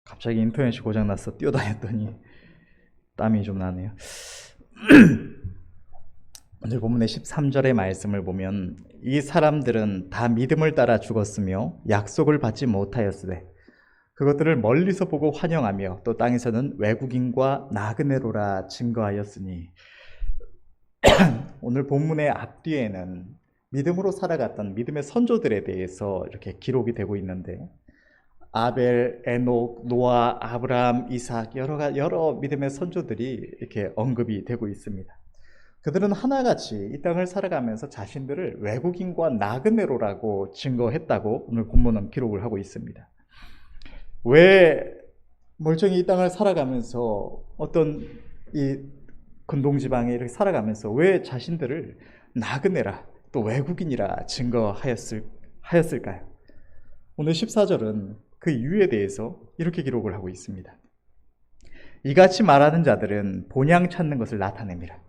갑자기 인터넷이 고장나서 뛰어다녔더니 땀이 좀 나네요. 오늘 본문의 13절의 말씀을 보면 이 사람들은 다 믿음을 따라 죽었으며 약속을 받지 못하였으되 그것들을 멀리서 보고 환영하며 또 땅에서는 외국인과 나그네로라 증거하였으니. 오늘 본문의 앞뒤에는 믿음으로 살아갔던 믿음의 선조들에 대해서 이렇게 기록이 되고 있는데, 아벨, 에녹, 노아, 아브라함, 이삭 여러 믿음의 선조들이 이렇게 언급이 되고 있습니다. 그들은 하나같이 이 땅을 살아가면서 자신들을 외국인과 나그네로라고 증거했다고 오늘 본문은 기록을 하고 있습니다. 왜 멀쩡히 이 땅을 살아가면서 어떤 이 근동지방에 이렇게 살아가면서 왜 자신들을 나그네라 또 외국인이라 증거하였을까요? 오늘 14절은 그 이유에 대해서 이렇게 기록을 하고 있습니다. 이같이 말하는 자들은 본향 찾는 것을 나타냅니다.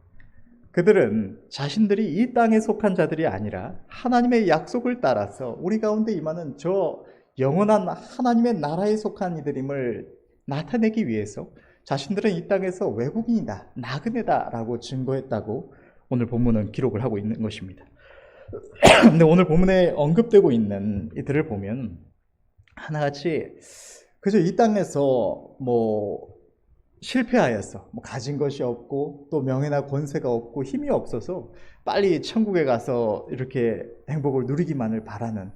그들은 자신들이 이 땅에 속한 자들이 아니라 하나님의 약속을 따라서 우리 가운데 임하는 저 영원한 하나님의 나라에 속한 이들임을 나타내기 위해서 자신들은 이 땅에서 외국인이다, 나그네다 라고 증거했다고 오늘 본문은 기록을 하고 있는 것입니다. 근데 오늘 본문에 언급되고 있는 이들을 보면 하나같이 그저 이 땅에서 실패하였어, 가진 것이 없고 또 명예나 권세가 없고 힘이 없어서 빨리 천국에 가서 이렇게 행복을 누리기만을 바라는,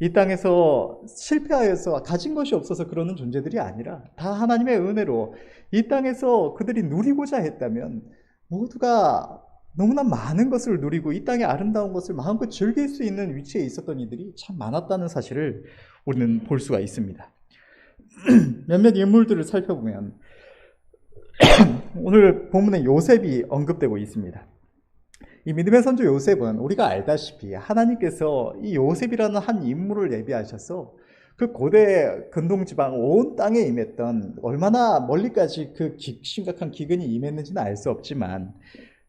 이 땅에서 실패하여서 가진 것이 없어서 그러는 존재들이 아니라 다 하나님의 은혜로 이 땅에서 그들이 누리고자 했다면 모두가 너무나 많은 것을 누리고 이 땅의 아름다운 것을 마음껏 즐길 수 있는 위치에 있었던 이들이 참 많았다는 사실을 우리는 볼 수가 있습니다. 몇몇 인물들을 살펴보면 오늘 본문에 요셉이 언급되고 있습니다. 이 믿음의 선조 요셉은 우리가 알다시피 하나님께서 이 요셉이라는 한 인물을 예비하셔서 그 고대 근동지방 온 땅에 임했던, 얼마나 멀리까지 그 심각한 기근이 임했는지는 알 수 없지만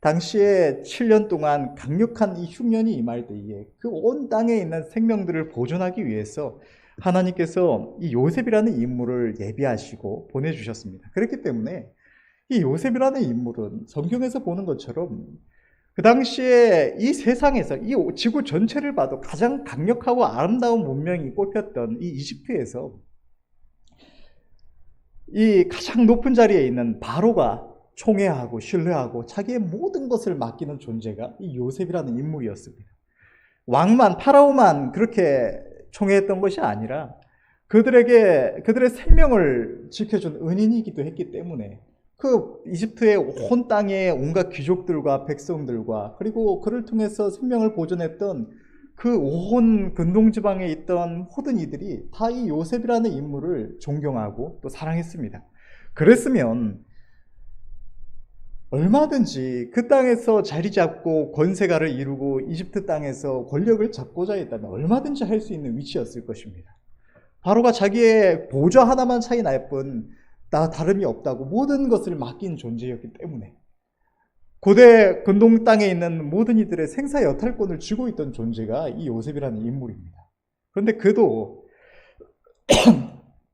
당시에 7년 동안 강력한 이 흉년이 임할 때에 그 온 땅에 있는 생명들을 보존하기 위해서 하나님께서 이 요셉이라는 인물을 예비하시고 보내주셨습니다. 그렇기 때문에 이 요셉이라는 인물은 성경에서 보는 것처럼 그 당시에 이 세상에서 이 지구 전체를 봐도 가장 강력하고 아름다운 문명이 꼽혔던 이 이집트에서 이 가장 높은 자리에 있는 바로가 총애하고 신뢰하고 자기의 모든 것을 맡기는 존재가 이 요셉이라는 인물이었습니다. 왕만, 파라오만 그렇게 총애했던 것이 아니라 그들의 생명을 지켜준 은인이기도 했기 때문에 그 이집트의 온 땅의 온갖 귀족들과 백성들과 그리고 그를 통해서 생명을 보존했던 그 온 근동지방에 있던 모든 이들이 다 이 요셉이라는 인물을 존경하고 또 사랑했습니다. 그랬으면 얼마든지 그 땅에서 자리 잡고 권세가를 이루고 이집트 땅에서 권력을 잡고자 했다면 얼마든지 할 수 있는 위치였을 것입니다. 바로가 자기의 보좌 하나만 차이 날 뿐 나 다름이 없다고 모든 것을 맡긴 존재였기 때문에 고대 근동 땅에 있는 모든 이들의 생사 여탈권을 쥐고 있던 존재가 이 요셉이라는 인물입니다. 그런데 그도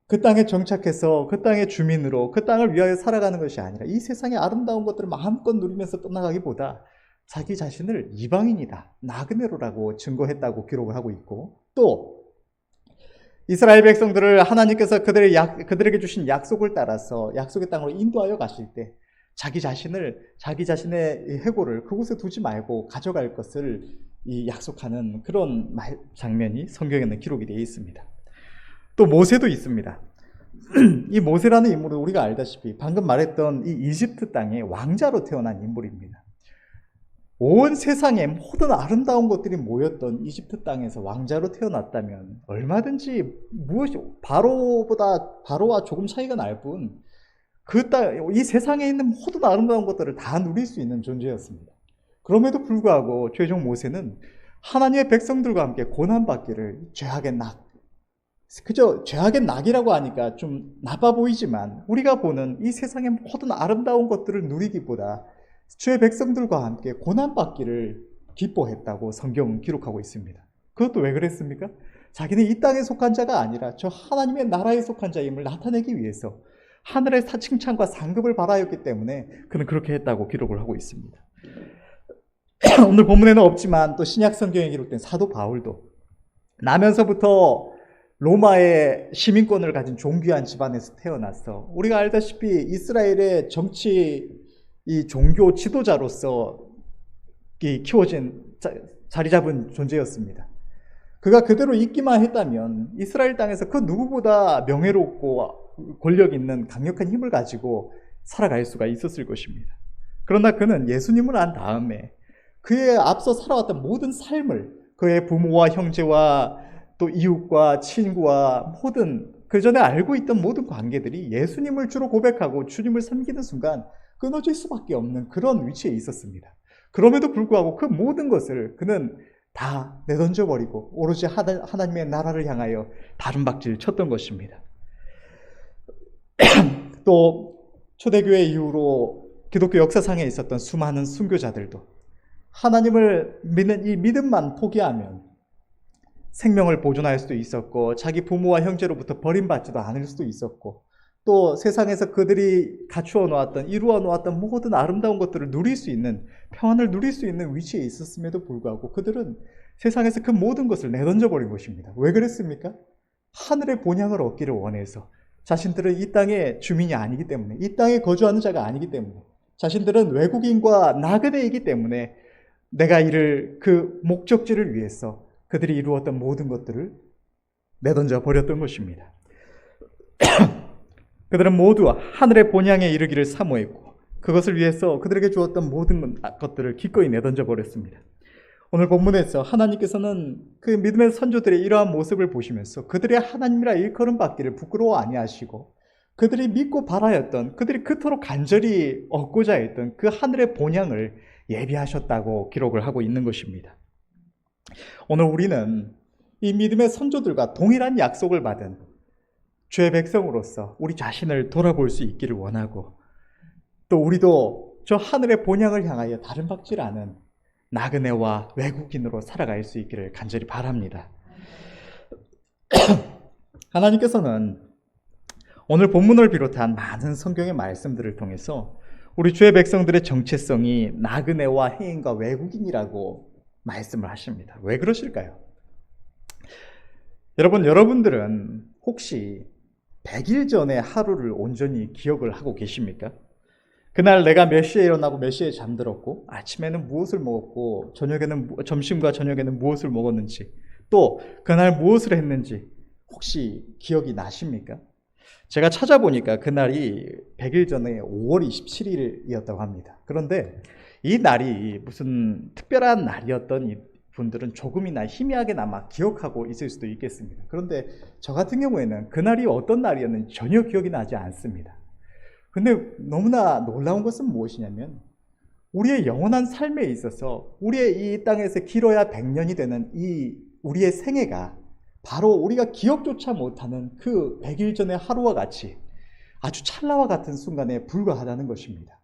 그 땅에 정착해서 그 땅의 주민으로 그 땅을 위하여 살아가는 것이 아니라 이 세상의 아름다운 것들을 마음껏 누리면서 떠나가기보다 자기 자신을 이방인이다, 나그네로라고 증거했다고 기록을 하고 있고, 또 이스라엘 백성들을 하나님께서 그들에게 주신 약속을 따라서 약속의 땅으로 인도하여 가실 때 자기 자신의 해골을 그곳에 두지 말고 가져갈 것을 약속하는 그런 장면이 성경에는 기록이 되어 있습니다. 또 모세도 있습니다. 이 모세라는 인물은 우리가 알다시피 방금 말했던 이 이집트 땅의 왕자로 태어난 인물입니다. 온 세상에 모든 아름다운 것들이 모였던 이집트 땅에서 왕자로 태어났다면 얼마든지 바로와 조금 차이가 날 뿐 이 세상에 있는 모든 아름다운 것들을 다 누릴 수 있는 존재였습니다. 그럼에도 불구하고 최종 모세는 하나님의 백성들과 함께 고난받기를 죄악의 낙, 그저 죄악의 낙이라고 하니까 좀 나빠 보이지만 우리가 보는 이 세상의 모든 아름다운 것들을 누리기보다 주의 백성들과 함께 고난받기를 기뻐했다고 성경은 기록하고 있습니다. 그것도 왜 그랬습니까? 자기는 이 땅에 속한 자가 아니라 저 하나님의 나라에 속한 자임을 나타내기 위해서 하늘의 칭찬과 상급을 받아였기 때문에 그는 그렇게 했다고 기록을 하고 있습니다. 오늘 본문에는 없지만 또 신약 성경에 기록된 사도 바울도 나면서부터 로마의 시민권을 가진 존귀한 집안에서 태어나서 우리가 알다시피 이스라엘의 정치 이 종교 지도자로서 키워진 자리 잡은 존재였습니다. 그가 그대로 있기만 했다면 이스라엘 땅에서 그 누구보다 명예롭고 권력 있는 강력한 힘을 가지고 살아갈 수가 있었을 것입니다. 그러나 그는 예수님을 안 다음에 그의 앞서 살아왔던 모든 삶을 그의 부모와 형제와 또 이웃과 친구와 모든 그 전에 알고 있던 모든 관계들이 예수님을 주로 고백하고 주님을 섬기는 순간 끊어질 수밖에 없는 그런 위치에 있었습니다. 그럼에도 불구하고 그 모든 것을 그는 다 내던져버리고 오로지 하나님의 나라를 향하여 다름박질 쳤던 것입니다. 또 초대교회 이후로 기독교 역사상에 있었던 수많은 순교자들도 하나님을 믿는 이 믿음만 포기하면 생명을 보존할 수도 있었고 자기 부모와 형제로부터 버림받지도 않을 수도 있었고 또 세상에서 그들이 갖추어 놓았던 이루어 놓았던 모든 아름다운 것들을 누릴 수 있는 평안을 누릴 수 있는 위치에 있었음에도 불구하고 그들은 세상에서 그 모든 것을 내던져 버린 것입니다. 왜 그랬습니까? 하늘의 본향을 얻기를 원해서 자신들은 이 땅의 주민이 아니기 때문에 이 땅에 거주하는 자가 아니기 때문에 자신들은 외국인과 나그네이기 때문에 내가 이를 그 목적지를 위해서 그들이 이루었던 모든 것들을 내던져 버렸던 것입니다. 그들은 모두 하늘의 본향에 이르기를 사모했고 그것을 위해서 그들에게 주었던 모든 것들을 기꺼이 내던져 버렸습니다. 오늘 본문에서 하나님께서는 그 믿음의 선조들의 이러한 모습을 보시면서 그들의 하나님이라 일컬음 받기를 부끄러워 아니하시고 그들이 믿고 바라였던 그들이 그토록 간절히 얻고자 했던 그 하늘의 본향을 예비하셨다고 기록을 하고 있는 것입니다. 오늘 우리는 이 믿음의 선조들과 동일한 약속을 받은 주의 백성으로서 우리 자신을 돌아볼 수 있기를 원하고 또 우리도 저 하늘의 본향을 향하여 다름박질 않은 나그네와 외국인으로 살아갈 수 있기를 간절히 바랍니다. 하나님께서는 오늘 본문을 비롯한 많은 성경의 말씀들을 통해서 우리 주의 백성들의 정체성이 나그네와 해인과 외국인이라고 말씀을 하십니다. 왜 그러실까요? 여러분들은 혹시 100일 전의 하루를 온전히 기억을 하고 계십니까? 그날 내가 몇 시에 일어나고 몇 시에 잠들었고 아침에는 무엇을 먹었고 점심과 저녁에는 무엇을 먹었는지 또 그날 무엇을 했는지 혹시 기억이 나십니까? 제가 찾아보니까 그날이 100일 전에 5월 27일이었다고 합니다. 그런데 이 날이 무슨 특별한 날이었던 이 분들은 조금이나 희미하게나마 기억하고 있을 수도 있겠습니다. 그런데 저 같은 경우에는 그날이 어떤 날이었는지 전혀 기억이 나지 않습니다. 근데 너무나 놀라운 것은 무엇이냐면 우리의 영원한 삶에 있어서 우리의 이 땅에서 길어야 100년이 되는 이 우리의 생애가 바로 우리가 기억조차 못하는 그 100일 전의 하루와 같이 아주 찰나와 같은 순간에 불과하다는 것입니다.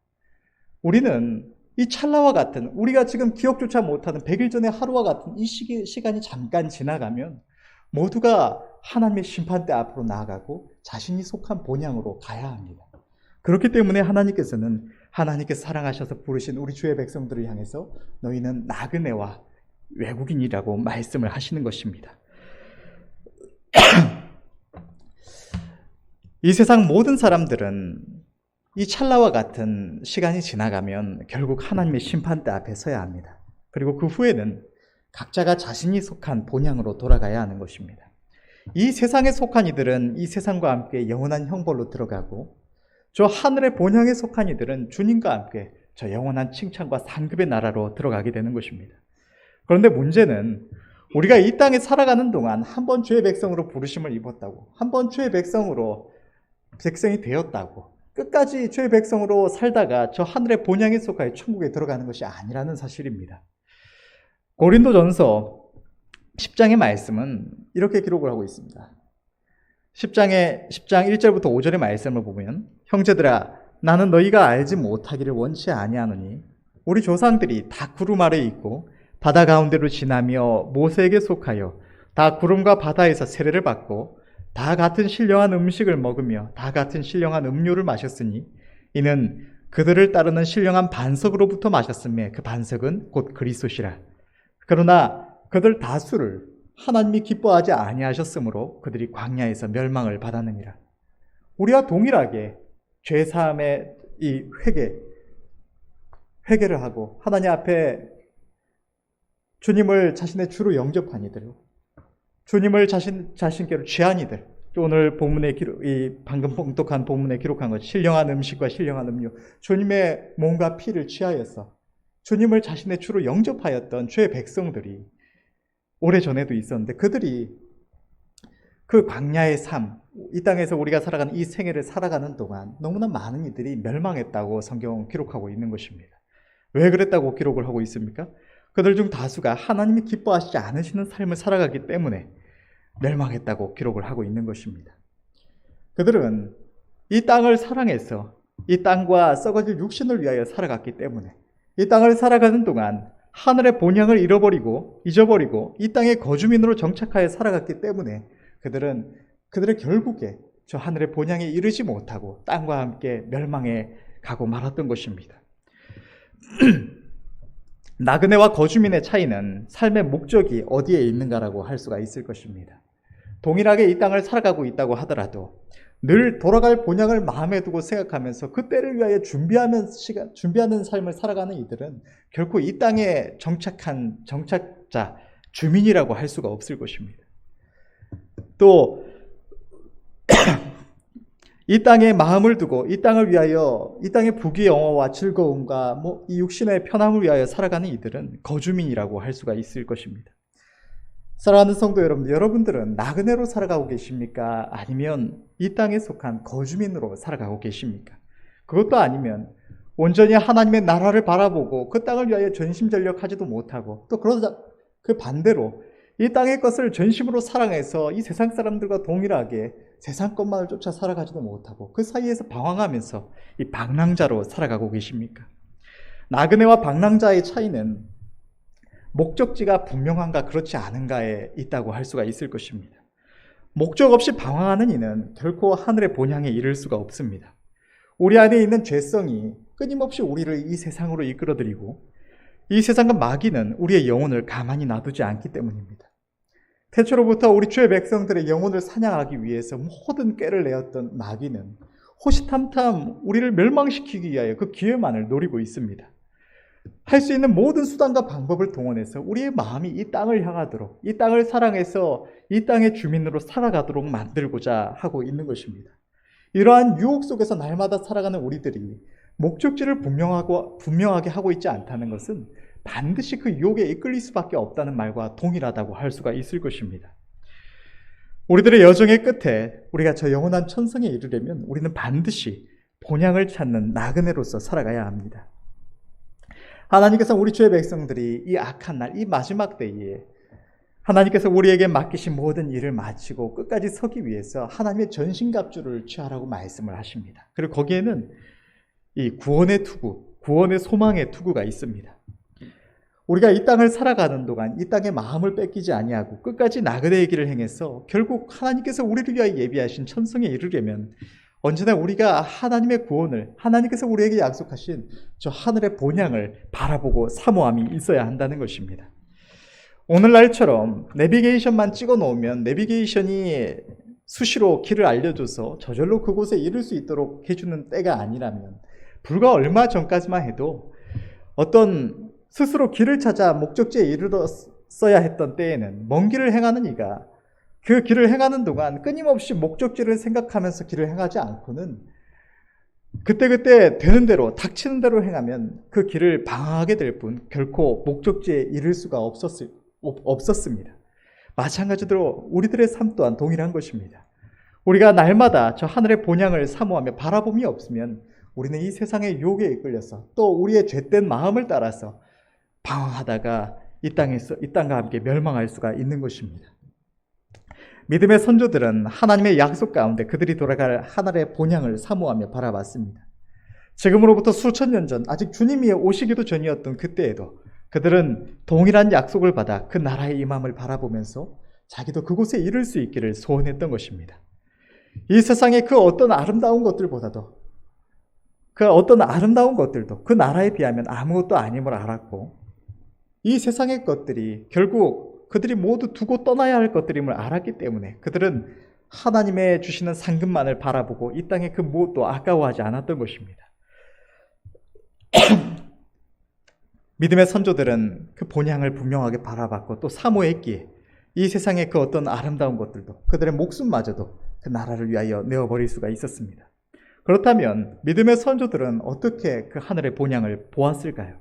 우리는 이 찰나와 같은 우리가 지금 기억조차 못하는 100일 전의 하루와 같은 이 시간이 잠깐 지나가면 모두가 하나님의 심판대 앞으로 나아가고 자신이 속한 본향으로 가야 합니다. 그렇기 때문에 하나님께서는 하나님께서 사랑하셔서 부르신 우리 주의 백성들을 향해서 너희는 나그네와 외국인이라고 말씀을 하시는 것입니다. 이 세상 모든 사람들은 이 찰나와 같은 시간이 지나가면 결국 하나님의 심판대 앞에 서야 합니다. 그리고 그 후에는 각자가 자신이 속한 본향으로 돌아가야 하는 것입니다. 이 세상에 속한 이들은 이 세상과 함께 영원한 형벌로 들어가고 저 하늘의 본향에 속한 이들은 주님과 함께 저 영원한 칭찬과 상급의 나라로 들어가게 되는 것입니다. 그런데 문제는 우리가 이 땅에 살아가는 동안 한 번 주의 백성으로 부르심을 입었다고 한 번 주의 백성이 되었다고 끝까지 주의 백성으로 살다가 저 하늘의 본향에 속하여 천국에 들어가는 것이 아니라는 사실입니다. 고린도전서 10장의 말씀은 이렇게 기록을 하고 있습니다. 10장 1절부터 5절의 말씀을 보면 형제들아 나는 너희가 알지 못하기를 원치 아니하노니 우리 조상들이 다 구름 아래에 있고 바다 가운데로 지나며 모세에게 속하여 다 구름과 바다에서 세례를 받고 다 같은 신령한 음식을 먹으며 다 같은 신령한 음료를 마셨으니 이는 그들을 따르는 신령한 반석으로부터 마셨음에 그 반석은 곧 그리스도시라. 그러나 그들 다수를 하나님이 기뻐하지 아니하셨으므로 그들이 광야에서 멸망을 받았느니라. 우리와 동일하게 죄사함의 이 회개를 하고 하나님 앞에 주님을 자신의 주로 영접한 이들, 주님을 자신께로 취한 이들, 오늘 본문에 방금 봉독한 본문에 기록한 것, 신령한 음식과 신령한 음료, 주님의 몸과 피를 취하여서 주님을 자신의 주로 영접하였던 주의 백성들이 오래전에도 있었는데, 그들이 그 광야의 삶, 이 땅에서 우리가 살아가는 이 생애를 살아가는 동안 너무나 많은 이들이 멸망했다고 성경은 기록하고 있는 것입니다. 왜 그랬다고 기록을 하고 있습니까? 그들 중 다수가 하나님이 기뻐하시지 않으시는 삶을 살아가기 때문에 멸망했다고 기록을 하고 있는 것입니다. 그들은 이 땅을 사랑해서 이 땅과 썩어질 육신을 위하여 살아갔기 때문에 이 땅을 살아가는 동안 하늘의 본향을 잊어버리고 이 땅의 거주민으로 정착하여 살아갔기 때문에 그들의 결국에 저 하늘의 본향에 이르지 못하고 땅과 함께 멸망해 가고 말았던 것입니다. 나그네와 거주민의 차이는 삶의 목적이 어디에 있는가라고 할 수가 있을 것입니다. 동일하게 이 땅을 살아가고 있다고 하더라도 늘 돌아갈 본향을 마음에 두고 생각하면서 그 때를 위하여 준비하는 삶을 살아가는 이들은 결코 이 땅에 정착한 정착자, 주민이라고 할 수가 없을 것입니다. 또 이 땅에 마음을 두고 이 땅을 위하여 이 땅의 부귀영화와 즐거움과 이 육신의 편함을 위하여 살아가는 이들은 거주민이라고 할 수가 있을 것입니다. 사랑하는 성도 여러분들, 여러분들은 나그네로 살아가고 계십니까? 아니면 이 땅에 속한 거주민으로 살아가고 계십니까? 그것도 아니면 온전히 하나님의 나라를 바라보고 그 땅을 위하여 전심전력하지도 못하고 또 그러자 그 반대로 이 땅의 것을 전심으로 사랑해서 이 세상 사람들과 동일하게 세상 것만을 쫓아 살아가지도 못하고 그 사이에서 방황하면서 이 방랑자로 살아가고 계십니까? 나그네와 방랑자의 차이는 목적지가 분명한가 그렇지 않은가에 있다고 할 수가 있을 것입니다. 목적 없이 방황하는 이는 결코 하늘의 본향에 이를 수가 없습니다. 우리 안에 있는 죄성이 끊임없이 우리를 이 세상으로 이끌어들이고 이 세상과 마귀는 우리의 영혼을 가만히 놔두지 않기 때문입니다. 태초로부터 우리 주의 백성들의 영혼을 사냥하기 위해서 모든 꾀를 내었던 마귀는 호시탐탐 우리를 멸망시키기 위하여 그 기회만을 노리고 있습니다. 할 수 있는 모든 수단과 방법을 동원해서 우리의 마음이 이 땅을 향하도록, 이 땅을 사랑해서 이 땅의 주민으로 살아가도록 만들고자 하고 있는 것입니다. 이러한 유혹 속에서 날마다 살아가는 우리들이 목적지를 분명하게 하고 있지 않다는 것은 반드시 그 유혹에 이끌릴 수밖에 없다는 말과 동일하다고 할 수가 있을 것입니다. 우리들의 여정의 끝에 우리가 저 영원한 천성에 이르려면 우리는 반드시 본향을 찾는 나그네로서 살아가야 합니다. 하나님께서 우리 주의 백성들이 이 악한 날, 이 마지막 때에 하나님께서 우리에게 맡기신 모든 일을 마치고 끝까지 서기 위해서 하나님의 전신갑주를 취하라고 말씀을 하십니다. 그리고 거기에는 이 구원의 투구, 구원의 소망의 투구가 있습니다. 우리가 이 땅을 살아가는 동안 이 땅의 마음을 뺏기지 아니하고 끝까지 나그네의 길을 행해서 결국 하나님께서 우리를 위하여 예비하신 천성에 이르려면 언제나 우리가 하나님의 구원을, 하나님께서 우리에게 약속하신 저 하늘의 본향을 바라보고 사모함이 있어야 한다는 것입니다. 오늘날처럼 내비게이션만 찍어 놓으면 내비게이션이 수시로 길을 알려줘서 저절로 그곳에 이를 수 있도록 해주는 때가 아니라면 불과 얼마 전까지만 해도 어떤 스스로 길을 찾아 목적지에 이르렀어야 했던 때에는 먼 길을 행하는 이가 그 길을 행하는 동안 끊임없이 목적지를 생각하면서 길을 행하지 않고는 그때그때 되는 대로 닥치는 대로 행하면 그 길을 방황하게 될 뿐 결코 목적지에 이를 수가 없었습니다. 마찬가지로 우리들의 삶 또한 동일한 것입니다. 우리가 날마다 저 하늘의 본향을 사모하며 바라봄이 없으면 우리는 이 세상의 유혹에 이끌려서 또 우리의 죄된 마음을 따라서 방황하다가 이 땅과 함께 멸망할 수가 있는 것입니다. 믿음의 선조들은 하나님의 약속 가운데 그들이 돌아갈 하늘의 본향을 사모하며 바라봤습니다. 지금으로부터 수천 년 전, 아직 주님이 오시기도 전이었던 그때에도 그들은 동일한 약속을 받아 그 나라의 임함을 바라보면서 자기도 그곳에 이를 수 있기를 소원했던 것입니다. 이 세상의 그 어떤 아름다운 것들보다도 그 어떤 아름다운 것들도 그 나라에 비하면 아무것도 아님을 알았고, 이 세상의 것들이 결국 그들이 모두 두고 떠나야 할 것들임을 알았기 때문에 그들은 하나님의 주시는 상급만을 바라보고 이 땅의 그 무엇도 아까워하지 않았던 것입니다. 믿음의 선조들은 그 본향을 분명하게 바라봤고 또 사모했기에 이 세상의 그 어떤 아름다운 것들도 그들의 목숨마저도 그 나라를 위하여 내어버릴 수가 있었습니다. 그렇다면 믿음의 선조들은 어떻게 그 하늘의 본향을 보았을까요?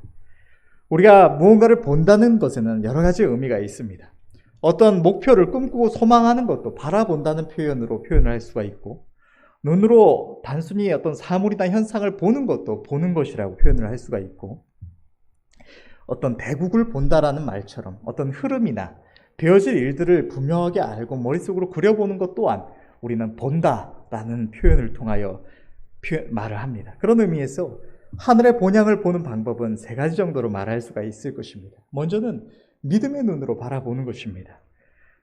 우리가 무언가를 본다는 것에는 여러 가지 의미가 있습니다. 어떤 목표를 꿈꾸고 소망하는 것도 바라본다는 표현으로 표현을 할 수가 있고, 눈으로 단순히 어떤 사물이나 현상을 보는 것도 보는 것이라고 표현을 할 수가 있고, 어떤 대국을 본다라는 말처럼 어떤 흐름이나 되어질 일들을 분명하게 알고 머릿속으로 그려보는 것 또한 우리는 본다라는 표현을 통하여 말을 합니다. 그런 의미에서 하늘의 본향을 보는 방법은 세 가지 정도로 말할 수가 있을 것입니다. 먼저는 믿음의 눈으로 바라보는 것입니다.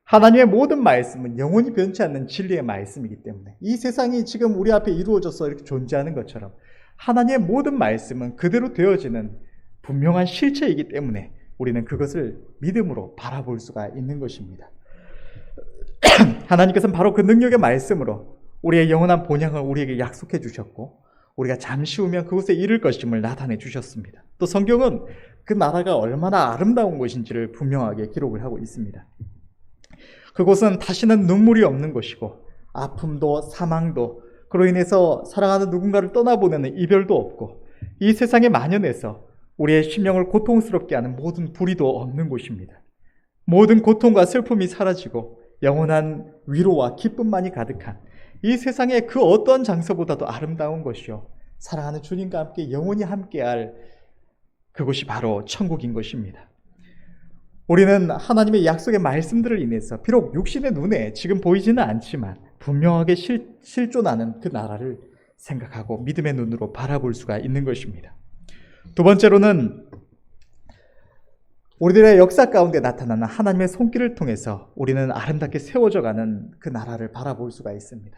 하나님의 모든 말씀은 영원히 변치 않는 진리의 말씀이기 때문에 이 세상이 지금 우리 앞에 이루어져서 이렇게 존재하는 것처럼 하나님의 모든 말씀은 그대로 되어지는 분명한 실체이기 때문에 우리는 그것을 믿음으로 바라볼 수가 있는 것입니다. 하나님께서는 바로 그 능력의 말씀으로 우리의 영원한 본향을 우리에게 약속해 주셨고, 우리가 잠시 후면 그곳에 이를 것임을 나타내 주셨습니다. 또 성경은 그 나라가 얼마나 아름다운 곳인지를 분명하게 기록을 하고 있습니다. 그곳은 다시는 눈물이 없는 곳이고, 아픔도 사망도 그로 인해서 사랑하는 누군가를 떠나보내는 이별도 없고, 이 세상에 만연해서 우리의 심령을 고통스럽게 하는 모든 불의도 없는 곳입니다. 모든 고통과 슬픔이 사라지고 영원한 위로와 기쁨만이 가득한 이 세상의 그 어떤 장소보다도 아름다운 것이요, 사랑하는 주님과 함께 영원히 함께할 그곳이 바로 천국인 것입니다. 우리는 하나님의 약속의 말씀들을 인해서 비록 육신의 눈에 지금 보이지는 않지만 분명하게 실존하는 그 나라를 생각하고 믿음의 눈으로 바라볼 수가 있는 것입니다. 두 번째로는 우리들의 역사 가운데 나타나는 하나님의 손길을 통해서 우리는 아름답게 세워져가는 그 나라를 바라볼 수가 있습니다.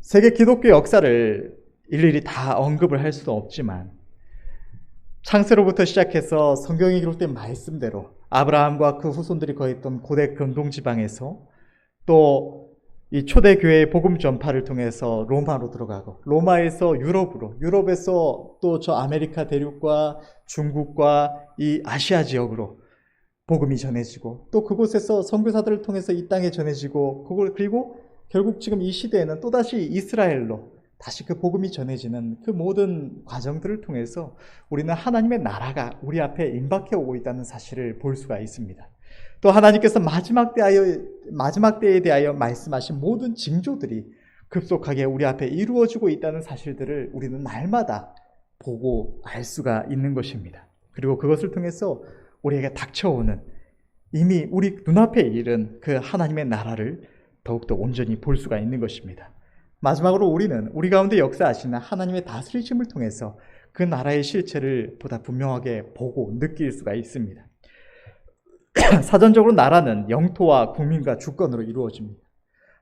세계 기독교 역사를 일일이 다 언급을 할 수는 없지만 창세로부터 시작해서 성경에 기록된 말씀대로 아브라함과 그 후손들이 거했던 고대 근동지방에서 또 이 초대교회의 복음 전파를 통해서 로마로 들어가고, 로마에서 유럽으로, 유럽에서 또 저 아메리카 대륙과 중국과 이 아시아 지역으로 복음이 전해지고, 또 그곳에서 선교사들을 통해서 이 땅에 전해지고, 그리고 결국 지금 이 시대에는 또다시 이스라엘로 다시 그 복음이 전해지는 그 모든 과정들을 통해서 우리는 하나님의 나라가 우리 앞에 임박해 오고 있다는 사실을 볼 수가 있습니다. 또 하나님께서 마지막 때에 대하여 말씀하신 모든 징조들이 급속하게 우리 앞에 이루어지고 있다는 사실들을 우리는 날마다 보고 알 수가 있는 것입니다. 그리고 그것을 통해서 우리에게 닥쳐오는 이미 우리 눈앞에 이른 그 하나님의 나라를 더욱더 온전히 볼 수가 있는 것입니다. 마지막으로 우리는 우리 가운데 역사하시는 하나님의 다스리심을 통해서 그 나라의 실체를 보다 분명하게 보고 느낄 수가 있습니다. 사전적으로 나라는 영토와 국민과 주권으로 이루어집니다.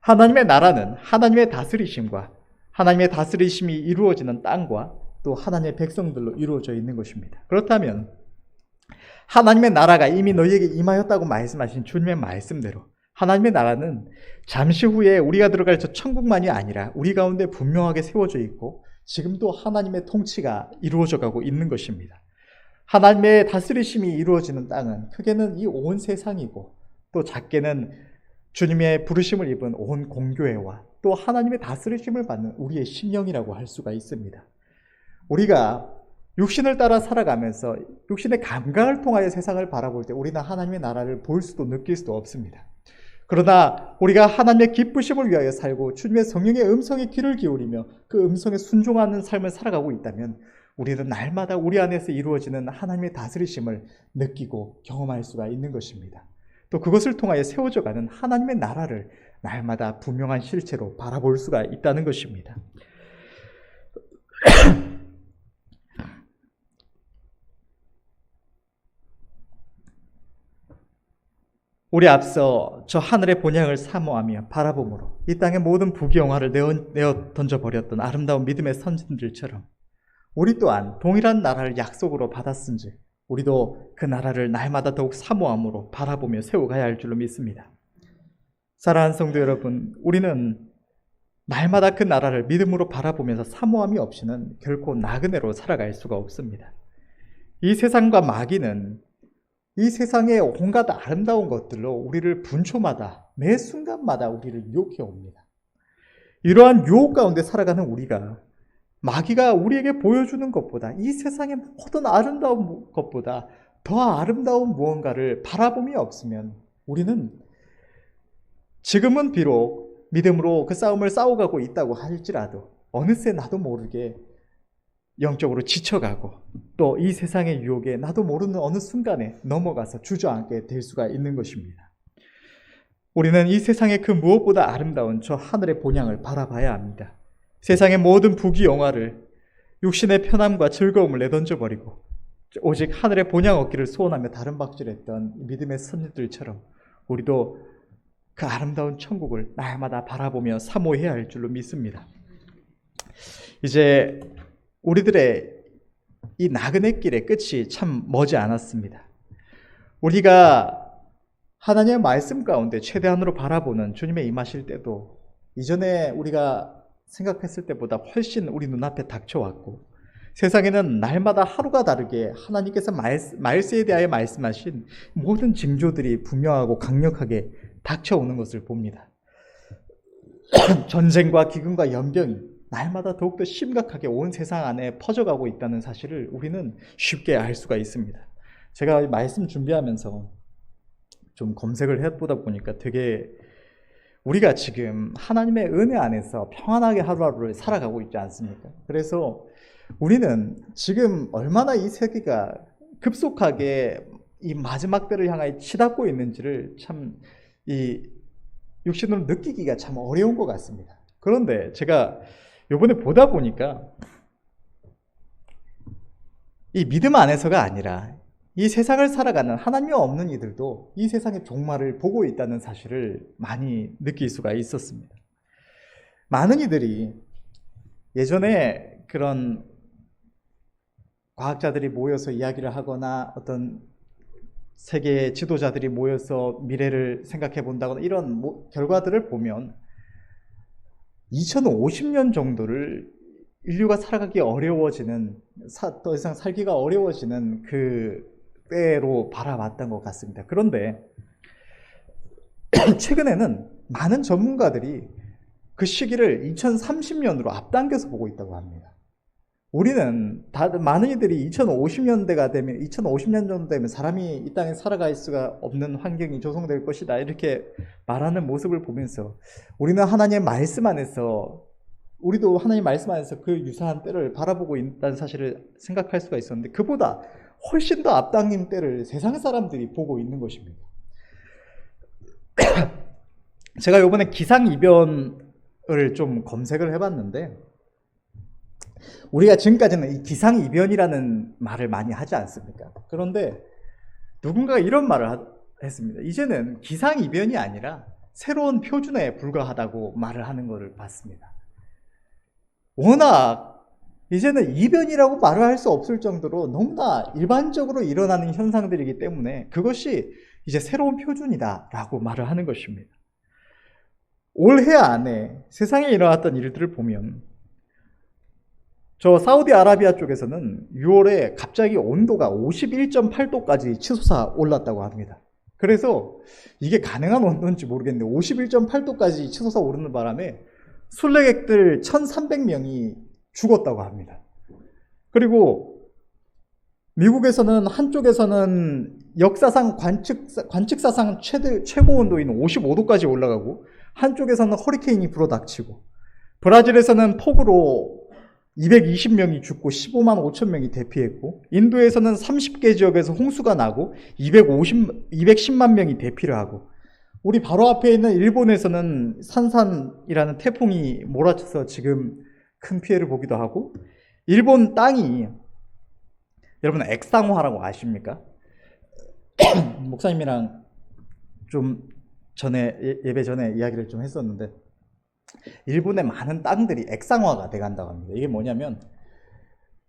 하나님의 나라는 하나님의 다스리심과 하나님의 다스리심이 이루어지는 땅과 또 하나님의 백성들로 이루어져 있는 것입니다. 그렇다면 하나님의 나라가 이미 너희에게 임하였다고 말씀하신 주님의 말씀대로 하나님의 나라는 잠시 후에 우리가 들어갈 저 천국만이 아니라 우리 가운데 분명하게 세워져 있고 지금도 하나님의 통치가 이루어져 가고 있는 것입니다. 하나님의 다스리심이 이루어지는 땅은 크게는 이 온 세상이고 또 작게는 주님의 부르심을 입은 온 공교회와 또 하나님의 다스리심을 받는 우리의 심령이라고 할 수가 있습니다. 우리가 육신을 따라 살아가면서 육신의 감각을 통하여 세상을 바라볼 때 우리는 하나님의 나라를 볼 수도 느낄 수도 없습니다. 그러나 우리가 하나님의 기쁘심을 위하여 살고 주님의 성령의 음성에 귀를 기울이며 그 음성에 순종하는 삶을 살아가고 있다면 우리는 날마다 우리 안에서 이루어지는 하나님의 다스리심을 느끼고 경험할 수가 있는 것입니다. 또 그것을 통하여 세워져가는 하나님의 나라를 날마다 분명한 실체로 바라볼 수가 있다는 것입니다. 우리 앞서 저 하늘의 본향을 사모하며 바라봄으로 이 땅의 모든 부귀영화를 내어 던져버렸던 아름다운 믿음의 선진들처럼 우리 또한 동일한 나라를 약속으로 받았은지 우리도 그 나라를 날마다 더욱 사모함으로 바라보며 세워가야 할 줄로 믿습니다. 사랑하는 성도 여러분, 우리는 날마다 그 나라를 믿음으로 바라보면서 사모함이 없이는 결코 나그네로 살아갈 수가 없습니다. 이 세상과 마귀는 이 세상의 온갖 아름다운 것들로 우리를 분초마다 매 순간마다 우리를 유혹해 옵니다. 이러한 유혹 가운데 살아가는 우리가 마귀가 우리에게 보여주는 것보다 이 세상의 모든 아름다운 것보다 더 아름다운 무언가를 바라봄이 없으면 우리는 지금은 비록 믿음으로 그 싸움을 싸워가고 있다고 할지라도 어느새 나도 모르게 영적으로 지쳐가고 또 이 세상의 유혹에 나도 모르는 어느 순간에 넘어가서 주저앉게 될 수가 있는 것입니다. 우리는 이 세상의 그 무엇보다 아름다운 저 하늘의 본향을 바라봐야 합니다. 세상의 모든 부귀영화를 육신의 편함과 즐거움을 내던져버리고 오직 하늘의 본향 얻기를 소원하며 다른 박질했던 믿음의 선녀들처럼 우리도 그 아름다운 천국을 날마다 바라보며 사모해야 할 줄로 믿습니다. 이제 우리들의 이 나그네 길의 끝이 참 머지 않았습니다. 우리가 하나님의 말씀 가운데 최대한으로 바라보는 주님의 임하실 때도 이전에 우리가 생각했을 때보다 훨씬 우리 눈앞에 닥쳐왔고 세상에는 날마다 하루가 다르게 하나님께서 말세에 대하여 말씀하신 모든 징조들이 분명하고 강력하게 닥쳐오는 것을 봅니다. 전쟁과 기근과 연병이 날마다 더욱더 심각하게 온 세상 안에 퍼져가고 있다는 사실을 우리는 쉽게 알 수가 있습니다. 제가 말씀 준비하면서 좀 검색을 해보다 보니까 되게 우리가 지금 하나님의 은혜 안에서 평안하게 하루하루를 살아가고 있지 않습니까? 그래서 우리는 지금 얼마나 이 세계가 급속하게 이 마지막 때를 향하여 치닫고 있는지를 참 이 육신으로 느끼기가 참 어려운 것 같습니다. 그런데 제가 이번에 보다 보니까 이 믿음 안에서가 아니라 이 세상을 살아가는 하나님이 없는 이들도 이 세상의 종말을 보고 있다는 사실을 많이 느낄 수가 있었습니다. 많은 이들이 예전에 그런 과학자들이 모여서 이야기를 하거나 어떤 세계 지도자들이 모여서 미래를 생각해 본다거나 이런 결과들을 보면 2050년 정도를 인류가 살아가기 어려워지는, 더 이상 살기가 어려워지는 그 때로 바라봤던 것 같습니다. 그런데 최근에는 많은 전문가들이 그 시기를 2030년으로 앞당겨서 보고 있다고 합니다. 우리는 많은 이들이 2050년대가 되면 2050년 정도 되면 사람이 이 땅에 살아갈 수가 없는 환경이 조성될 것이다 이렇게 말하는 모습을 보면서 우리는 하나님의 말씀 안에서 우리도 하나님 말씀 안에서 그 유사한 때를 바라보고 있다는 사실을 생각할 수가 있었는데 그보다 훨씬 더 앞당긴 때를 세상 사람들이 보고 있는 것입니다. 제가 이번에 기상이변을 좀 검색을 해봤는데 우리가 지금까지는 이 기상이변이라는 말을 많이 하지 않습니까? 그런데 누군가가 이런 말을 했습니다. 이제는 기상이변이 아니라 새로운 표준에 불과하다고 말을 하는 것을 봤습니다. 워낙 이제는 이변이라고 말을 할 수 없을 정도로 너무나 일반적으로 일어나는 현상들이기 때문에 그것이 이제 새로운 표준이다라고 말을 하는 것입니다. 올해 안에 세상에 일어났던 일들을 보면 저 사우디아라비아 쪽에서는 6월에 갑자기 온도가 51.8도까지 치솟아 올랐다고 합니다. 그래서 이게 가능한 온도인지 모르겠는데 51.8도까지 치솟아 오르는 바람에 순례객들 1,300명이 죽었다고 합니다. 그리고 미국에서는 한쪽에서는 역사상 관측사상 최고 온도인 55도까지 올라가고 한쪽에서는 허리케인이 불어닥치고 브라질에서는 폭우로 220명이 죽고 15만 5천 명이 대피했고 인도에서는 30개 지역에서 홍수가 나고 210만 명이 대피를 하고 우리 바로 앞에 있는 일본에서는 산산이라는 태풍이 몰아쳐서 지금 큰 피해를 보기도 하고 일본 땅이 여러분 액상화라고 아십니까? 목사님이랑 좀 전에 예배 전에 이야기를 좀 했었는데 일본의 많은 땅들이 액상화가 돼 간다고 합니다. 이게 뭐냐면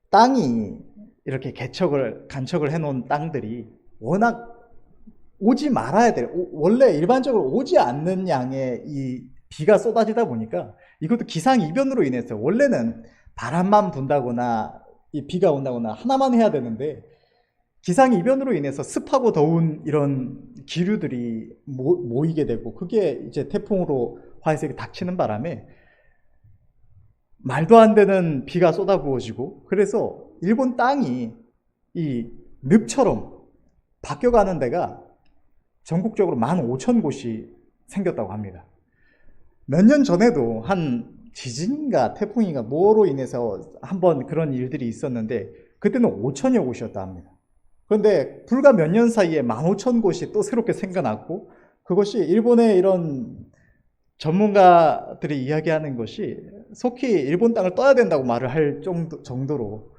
땅이 이렇게 간척을 해놓은 땅들이 워낙 오지 말아야 돼요. 원래 일반적으로 오지 않는 양의 이 비가 쏟아지다 보니까 이것도 기상이변으로 인해서 원래는 바람만 분다거나 이 비가 온다거나 하나만 해야 되는데 기상이변으로 인해서 습하고 더운 이런 기류들이 모이게 되고 그게 이제 태풍으로 화해색이 닥치는 바람에 말도 안 되는 비가 쏟아부어지고 그래서 일본 땅이 이 늪처럼 바뀌어가는 데가 전국적으로 15,000곳이 생겼다고 합니다. 몇 년 전에도 한 지진인가 태풍인가 뭐로 인해서 한번 그런 일들이 있었는데 그때는 5,000여 곳이었다 합니다. 그런데 불과 몇 년 사이에 15,000곳이 또 새롭게 생겨났고 그것이 일본의 이런 전문가들이 이야기하는 것이 속히 일본 땅을 떠야 된다고 말을 할 정도로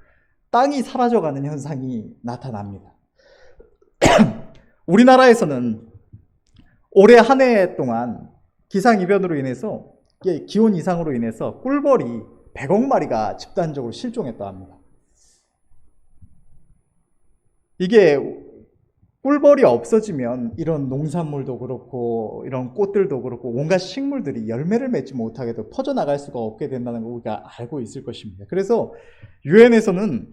땅이 사라져가는 현상이 나타납니다. 우리나라에서는 올해 한 해 동안 기상이변으로 인해서 기온 이상으로 인해서 꿀벌이 100억 마리가 집단적으로 실종했다고 합니다. 이게 꿀벌이 없어지면 이런 농산물도 그렇고 이런 꽃들도 그렇고 온갖 식물들이 열매를 맺지 못하게도 퍼져나갈 수가 없게 된다는 걸 우리가 알고 있을 것입니다. 그래서 유엔에서는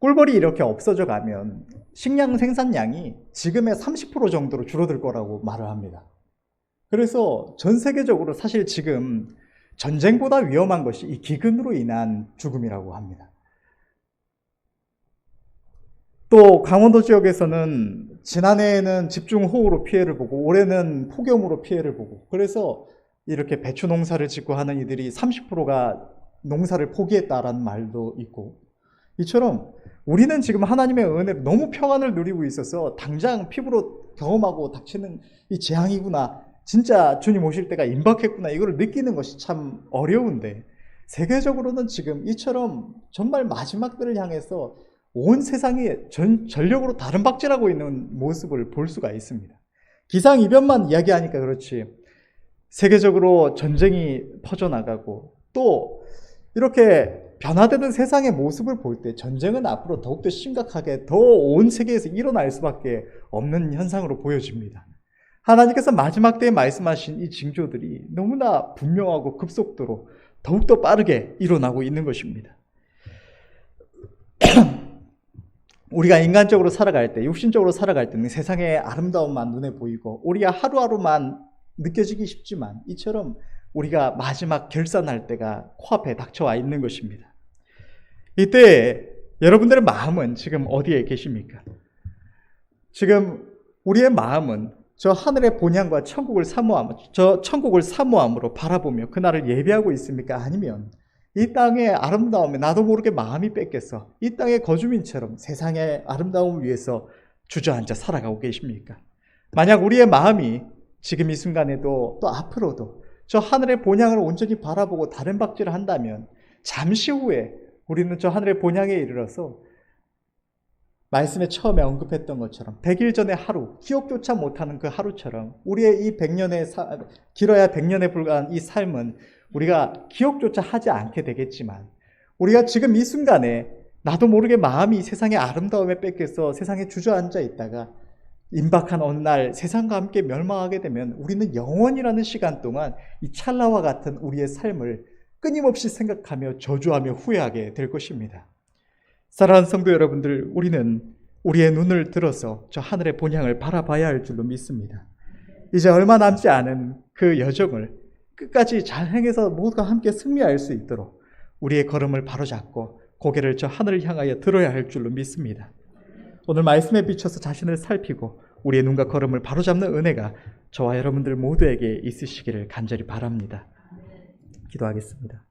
꿀벌이 이렇게 없어져 가면 식량 생산량이 지금의 30% 정도로 줄어들 거라고 말을 합니다. 그래서 전 세계적으로 사실 지금 전쟁보다 위험한 것이 이 기근으로 인한 죽음이라고 합니다. 또 강원도 지역에서는 지난해에는 집중호우로 피해를 보고 올해는 폭염으로 피해를 보고 그래서 이렇게 배추 농사를 짓고 하는 이들이 30%가 농사를 포기했다라는 말도 있고 이처럼 우리는 지금 하나님의 은혜로 너무 평안을 누리고 있어서 당장 피부로 경험하고 닥치는 이 재앙이구나 진짜 주님 오실 때가 임박했구나 이걸 느끼는 것이 참 어려운데 세계적으로는 지금 이처럼 정말 마지막 때를 향해서 온 세상이 전력으로 다른 박질하고 있는 모습을 볼 수가 있습니다. 기상이변만 이야기하니까 그렇지 세계적으로 전쟁이 퍼져나가고 또 이렇게 변화되는 세상의 모습을 볼 때 전쟁은 앞으로 더욱더 심각하게 더 온 세계에서 일어날 수밖에 없는 현상으로 보여집니다. 하나님께서 마지막 때에 말씀하신 이 징조들이 너무나 분명하고 급속도로 더욱더 빠르게 일어나고 있는 것입니다. 우리가 인간적으로 살아갈 때, 육신적으로 살아갈 때는 세상의 아름다움만 눈에 보이고 우리가 하루하루만 느껴지기 쉽지만 이처럼 우리가 마지막 결산할 때가 코앞에 닥쳐와 있는 것입니다. 이때 여러분들의 마음은 지금 어디에 계십니까? 지금 우리의 마음은 저 하늘의 본향과 천국을 사모함으로 바라보며 그날을 예비하고 있습니까? 아니면 이 땅의 아름다움에 나도 모르게 마음이 뺏겨서 이 땅의 거주민처럼 세상의 아름다움을 위해서 주저앉아 살아가고 계십니까? 만약 우리의 마음이 지금 이 순간에도 또 앞으로도 저 하늘의 본향을 온전히 바라보고 다른 박질을 한다면 잠시 후에 우리는 저 하늘의 본향에 이르러서 말씀에 처음에 언급했던 것처럼 100일 전의 하루, 기억조차 못하는 그 하루처럼 우리의 이 100년의 길어야 100년에 불과한 이 삶은 우리가 기억조차 하지 않게 되겠지만 우리가 지금 이 순간에 나도 모르게 마음이 세상의 아름다움에 뺏겨서 세상에 주저앉아 있다가 임박한 어느 날 세상과 함께 멸망하게 되면 우리는 영원이라는 시간 동안 이 찰나와 같은 우리의 삶을 끊임없이 생각하며 저주하며 후회하게 될 것입니다. 사랑하는 성도 여러분들, 우리는 우리의 눈을 들어서 저 하늘의 본향을 바라봐야 할 줄로 믿습니다. 이제 얼마 남지 않은 그 여정을 끝까지 잘 행해서 모두가 함께 승리할 수 있도록 우리의 걸음을 바로잡고 고개를 저 하늘을 향하여 들어야 할 줄로 믿습니다. 오늘 말씀에 비춰서 자신을 살피고 우리의 눈과 걸음을 바로잡는 은혜가 저와 여러분들 모두에게 있으시기를 간절히 바랍니다. 기도하겠습니다.